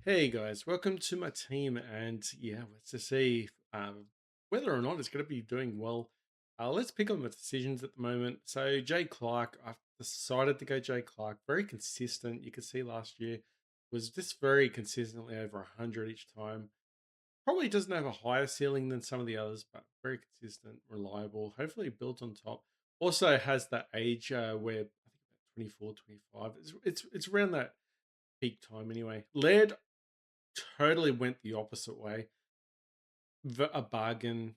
Hey guys, welcome to my team, and let's just see whether or not it's going to be doing well. Let's pick on the decisions at the moment. So Jay Clark, I've decided to go Jay Clark. Very consistent. You could see last year was just very consistently over 100 each time. Probably doesn't have a higher ceiling than some of the others, but very consistent, reliable. Hopefully built on top. Also has that age where I think about 24, 25. It's around that peak time anyway. Laird totally went the opposite way. A bargain.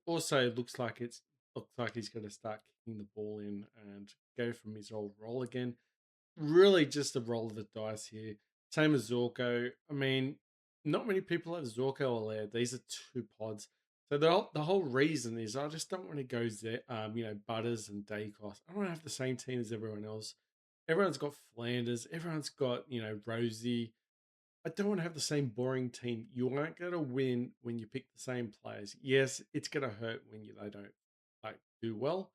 Also looks like he's going to start kicking the ball in and go from his old role again. Really, just a roll of the dice here. Same as Zorko. I mean, not many people have Zorko or Laird. These are two pods. So the whole reason is I just don't want to go Butters and Dacos. I don't want to have the same team as everyone else. Everyone's got Flanders. Everyone's got Rosie. I don't want to have the same boring team. You aren't going to win when you pick the same players. Yes, it's going to hurt when they don't do well,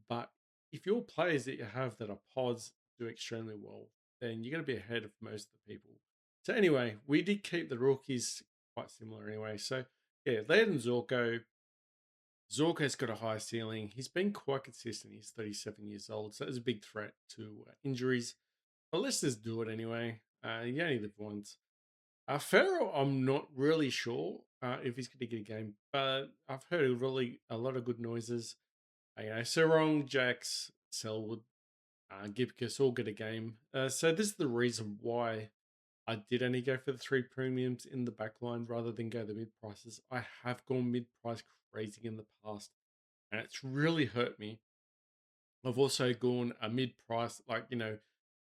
but if your players that you have that are pods do extremely well, then you're going to be ahead of most of the people. So anyway, we did keep the rookies quite similar anyway. So yeah, Laird and Zorko. Zorko's got a high ceiling. He's been quite consistent. He's 37 years old, so it's a big threat to injuries. But let's just do it anyway. You only live once. Farrell, I'm not really sure if he's going to get a game, but I've heard a lot of good noises. Sarong, Jax, Selwood, Gibcus all get a game. So this is the reason why I did only go for the three premiums in the back line rather than go the mid prices. I have gone mid price crazy in the past, and it's really hurt me. I've also gone a mid price, what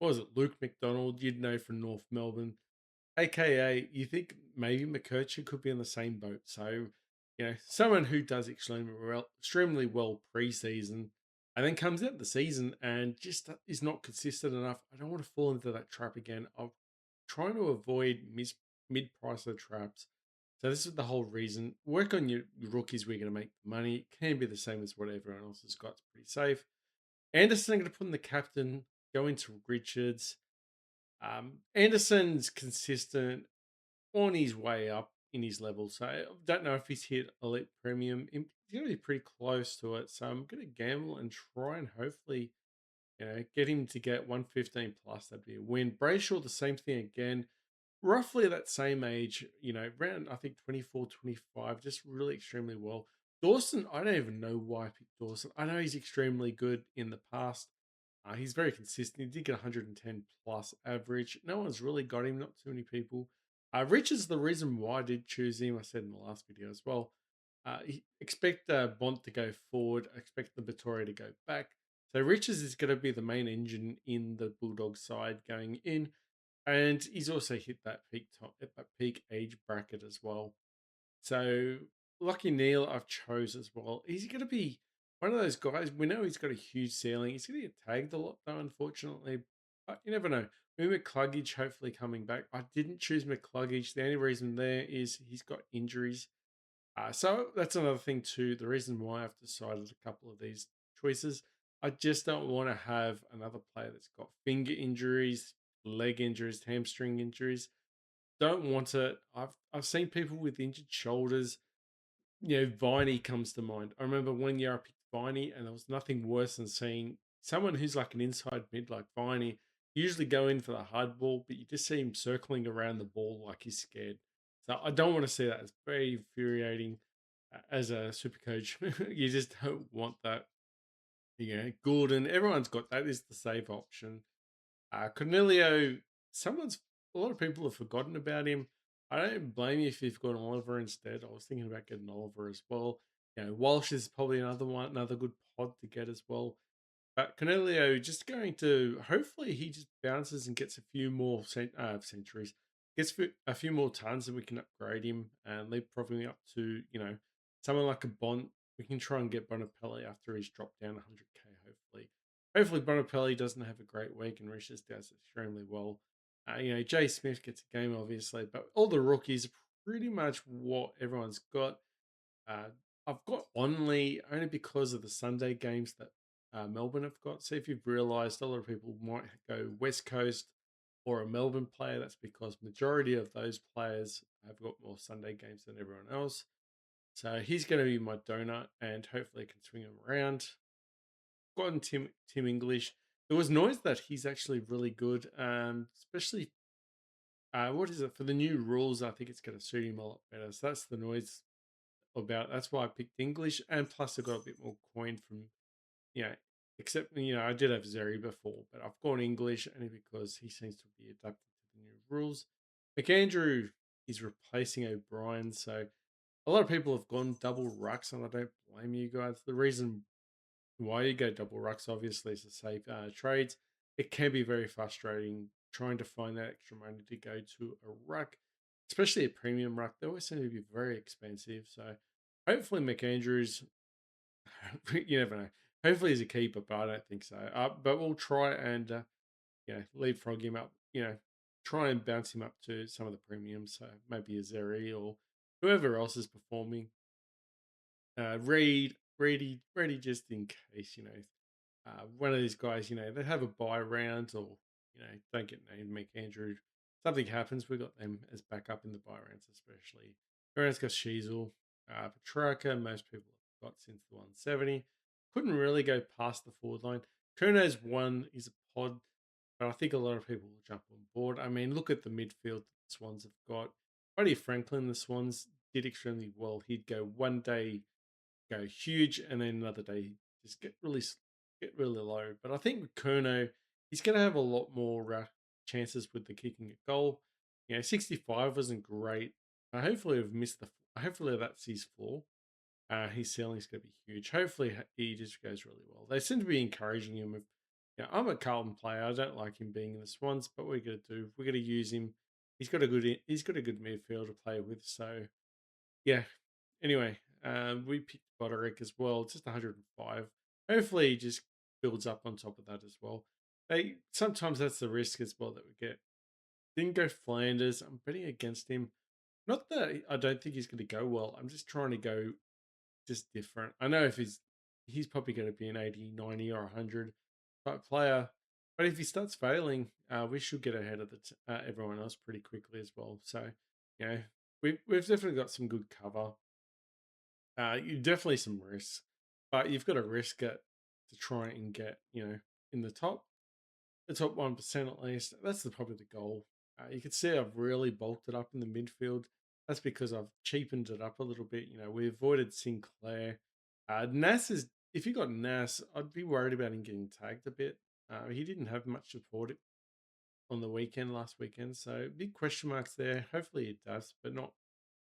was it, Luke McDonald, you'd know from North Melbourne. AKA, you think maybe McKercher could be in the same boat. So, someone who does extremely well preseason and then comes out the season and just is not consistent enough. I don't want to fall into that trap again. I'm trying to avoid mid-pricer traps. So this is the whole reason. Work on your rookies where you're going to make money. It can be the same as what everyone else has got. It's pretty safe. Anderson, I'm going to put in the captain. Go into Richards. Anderson's consistent on his way up in his level. So I don't know if he's hit elite premium. He's going to be pretty close to it. So I'm going to gamble and try and hopefully, get him to get 115 plus. That'd be a win. Brayshaw, the same thing again. Roughly that same age, around I think 24, 25, just really extremely well. Dawson, I don't even know why I picked Dawson. I know he's extremely good in the past. He's very consistent. He did get 110 plus average. No one's really got him, not too many people. Rich is the reason why I did choose him. I said in the last video as well. Expect Bont to go forward. Expect the Vittoria to go back. So Riches is going to be the main engine in the Bulldog side going in, and he's also hit that peak top at that peak age bracket as well. So Lachie Neale I've chose as well. He's going to be one of those guys. We know he's got a huge ceiling. He's going to get tagged a lot though, unfortunately. But you never know. Maybe McCluggage hopefully coming back. I didn't choose McCluggage. The only reason there is he's got injuries. So that's another thing too. The reason why I've decided a couple of these choices. I just don't want to have another player that's got finger injuries, leg injuries, hamstring injuries. Don't want it. I've seen people with injured shoulders. Viney comes to mind. I remember one year I picked Viney, and there was nothing worse than seeing someone who's like an inside mid like Viney usually go in for the hard ball, but you just see him circling around the ball like he's scared. So I don't want to see that. It's very infuriating as a super coach. You just don't want that. Gordon, everyone's got that is the safe option. Cornelio, someone's a lot of people have forgotten about him. I don't blame you if you've got Oliver instead. I was thinking about getting Oliver as well. Walsh is probably another good pod to get as well. But Cornelio just going to hopefully he just bounces and gets a few more centuries, gets a few more tons, and we can upgrade him and leave probably up to someone like a Bond. We can try and get Bonapelli after he's dropped down 100k. Hopefully Bonapelli doesn't have a great week and Richards does extremely well. Jay Smith gets a game obviously, but all the rookies are pretty much what everyone's got. Uh, I've got only because of the Sunday games that Melbourne have got. So if you've realised, a lot of people might go West Coast or a Melbourne player, that's because majority of those players have got more Sunday games than everyone else. So he's going to be my donut, and hopefully I can swing him around. Gotten Tim English. There was noise that he's actually really good, especially what is it for the new rules? I think it's going to suit him a lot better. So that's the noise about. That's why I picked English, and plus I got a bit more coin from except I did have Zeri before, but I've gone English only because he seems to be adapted to the new rules. McAndrew is replacing O'Brien, so a lot of people have gone double rucks, and I don't blame you guys. The reason why you go double rucks, obviously, is to save trades. It can be very frustrating trying to find that extra money to go to a ruck, especially a premium ruck. They always seem to be very expensive. So hopefully McAndrews, you never know. Hopefully he's a keeper, but I don't think so. But we'll try and leapfrog him up. Try and bounce him up to some of the premiums. So maybe a Zeri or whoever else is performing. Reidy, just in case, one of these guys, they have a buy round or, don't get named McAndrew. Something happens, we got them as backup in the buy rounds, especially. Everyone's got Sheasel, Petrarca, most people have got since the 170. Couldn't really go past the forward line. Kuno's one is a pod, but I think a lot of people will jump on board. I mean, look at the midfield the Swans have got. Buddy Franklin, the Swans did extremely well. He'd go one day go huge, and then another day just get really low. But I think with Kurno, he's going to have a lot more chances with the kicking a goal. 65 wasn't great. Hopefully, we've missed the. Hopefully, that's his floor. His ceiling's going to be huge. Hopefully, he just goes really well. They seem to be encouraging him. I'm a Carlton player. I don't like him being in the Swans, but we're going to do. We're going to use him. He's got a good midfield to play with. So yeah. Anyway, we picked Boderick as well, just 105. Hopefully, he just builds up on top of that as well. Sometimes that's the risk as well that we get. Didn't go Flanders. I'm betting against him. Not that I don't think he's going to go well. I'm just trying to go just different. I know if he's probably going to be an 80, 90, or 100 type player. But if he starts failing, we should get ahead of everyone else pretty quickly as well. So, we've definitely got some good cover. You definitely some risks, but you've got to risk it to try and get in the top 1% at least. That's probably the goal. You can see I've really bulked it up in the midfield. That's because I've cheapened it up a little bit. We avoided Sinclair. Nas is if you got Nas, I'd be worried about him getting tagged a bit. He didn't have much support on the last weekend, so big question marks there. Hopefully he adapts, but not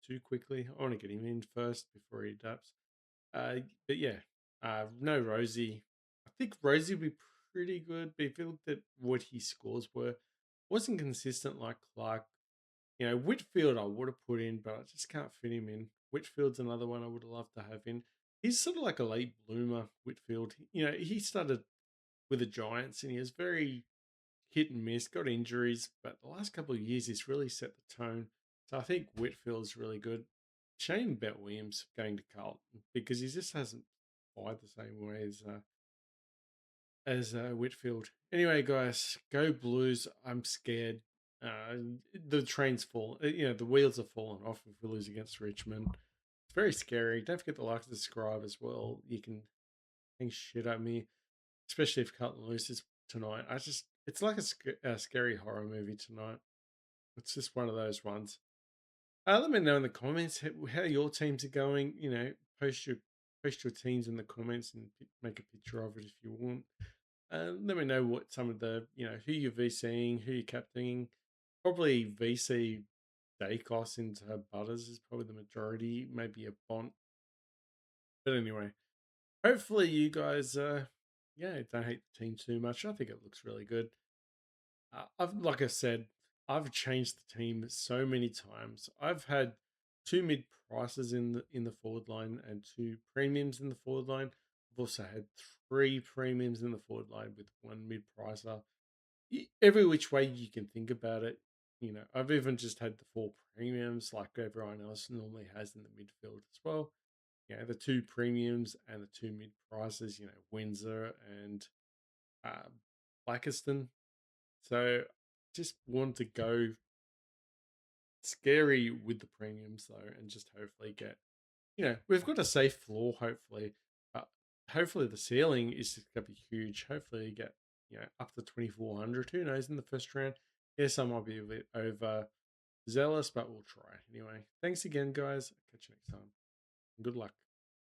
too quickly. I want to get him in first before he adapts. But yeah, no Rosie. I think Rosie would be pretty good, but if you looked at what his scores wasn't consistent like Clark. Whitfield I would have put in, but I just can't fit him in. Whitfield's another one I would have loved to have in. He's sort of like a late bloomer, Whitfield. He started with the Giants and he was very hit and miss, got injuries, but the last couple of years he's really set the tone. So I think Whitfield's really good. Shame about Williams going to Carlton because he just hasn't fired the same way as Whitfield. Anyway, guys, go Blues. I'm scared. The train's fall. The wheels are falling off if we lose against Richmond. It's very scary. Don't forget to like and subscribe as well. You can hang shit at me, especially if Carlton loses tonight. It's like a scary horror movie tonight. It's just one of those ones. Let me know in the comments how your teams are going. Post your teams in the comments and make a picture of it if you want. Let me know what some of the who you're VCing, who you're captaining. Probably VC Dacos into Butters is probably the majority. Maybe a Bont. But anyway, hopefully you guys don't hate the team too much. I think it looks really good. Like I said, I've changed the team so many times. I've had two mid prices in the forward line and two premiums in the forward line. I've also had three premiums in the forward line with one mid pricer. Every which way you can think about it. I've even just had the four premiums like everyone else normally has in the midfield as well. The two premiums and the two mid prices, Windsor and Blackiston. So just want to go scary with the premiums though, and just hopefully get, we've got a safe floor, hopefully. Hopefully the ceiling is just gonna be huge. Hopefully you get, up to 2,400. Who knows in the first round? Yes, I might be a bit over zealous, but we'll try anyway. Thanks again, guys. Catch you next time. Good luck.